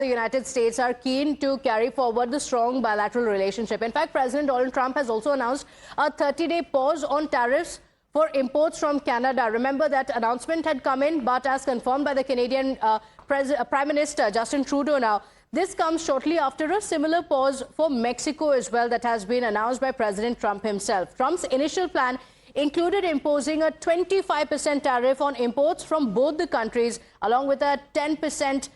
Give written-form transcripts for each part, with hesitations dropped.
the United States are keen to carry forward the strong bilateral relationship. In fact, President Donald Trump has also announced a 30-day pause on tariffs for imports from Canada. Remember that announcement had come in, but as confirmed by the Canadian Prime Minister Justin Trudeau now, this comes shortly after a similar pause for Mexico as well that has been announced by President Trump himself. Trump's initial plan included imposing a 25% tariff on imports from both the countries, along with a 10%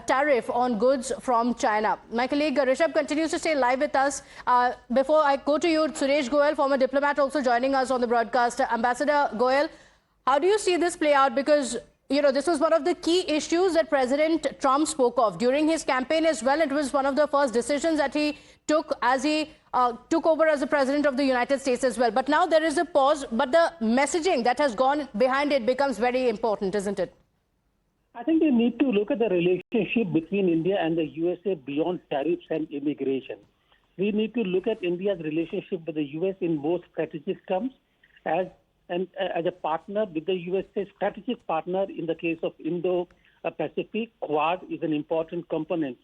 tariff on goods from China. My colleague Rishabh continues to stay live with us. Before I go to you, Suresh Goyal, former diplomat, also joining us on the broadcast. Ambassador Goyal, how do you see this play out? Because, you know, this was one of the key issues that President Trump spoke of during his campaign as well. It was one of the first decisions that he took as he took over as the President of the United States as well. But now there is a pause, but the messaging that has gone behind it becomes very important, isn't it? I think we need to look at the relationship between India and the USA beyond tariffs and immigration. We need to look at India's relationship with the US in more strategic terms as a partner with the USA, strategic partner in the case of Indo-Pacific. Quad is an important component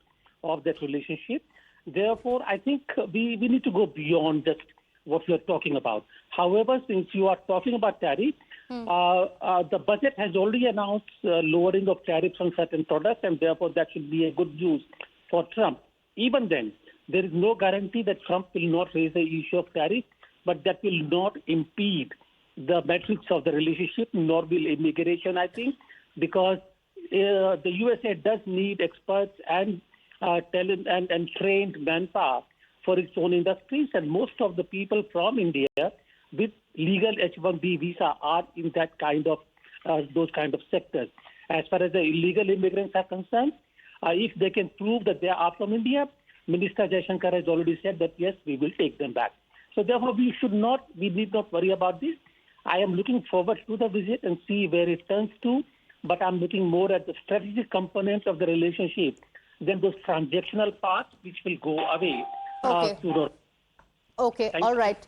of that relationship. Therefore, I think we need to go beyond just what we are talking about. However, since you are talking about tariffs, the budget has already announced lowering of tariffs on certain products, and therefore that should be a good news for Trump. Even then, there is no guarantee that Trump will not raise the issue of tariffs, but that will not impede the metrics of the relationship, nor will immigration, I think, because the USA does need experts and talent and trained manpower for its own industries, and most of the people from India with legal H-1B visa are in that kind of those kind of sectors. As far as the illegal immigrants are concerned, if they can prove that they are from India, Minister Jaishankar has already said that yes, we will take them back. So therefore, we need not worry about this. I am looking forward to the visit and see where it turns to, but I'm looking more at the strategic components of the relationship than those transactional parts which will go away. Okay, all right.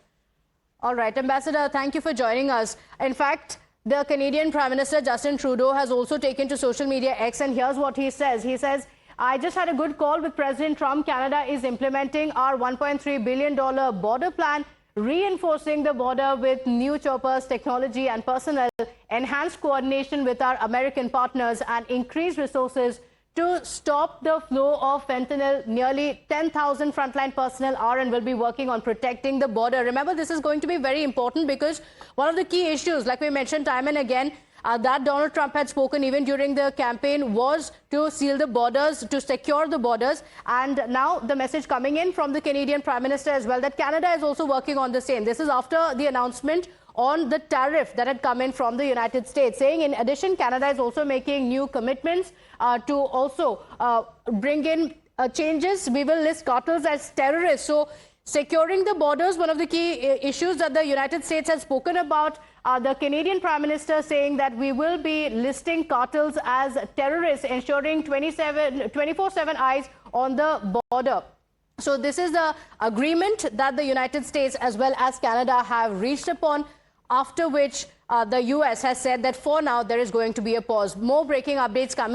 All right, Ambassador, thank you for joining us. In fact, the Canadian Prime Minister Justin Trudeau has also taken to social media X, and here's what he says. He says, I just had a good call with President Trump. Canada is implementing our $1.3 billion border plan, reinforcing the border with new choppers, technology and personnel, enhanced coordination with our American partners, and increased resources to stop the flow of fentanyl. Nearly 10,000 frontline personnel are and will be working on protecting the border. Remember, this is going to be very important because one of the key issues, like we mentioned time and again, that Donald Trump had spoken even during the campaign was to seal the borders, to secure the borders. And now the message coming in from the Canadian Prime Minister as well, that Canada is also working on the same. This is after the announcement on the tariff that had come in from the United States, saying in addition, Canada is also making new commitments to also bring in changes. We will list cartels as terrorists. So securing the borders, one of the key issues that the United States has spoken about. The Canadian Prime Minister saying that we will be listing cartels as terrorists, ensuring 24/7 eyes on the border. So this is the agreement that the United States as well as Canada have reached upon, after which the US has said that for now there is going to be a pause. More breaking updates coming.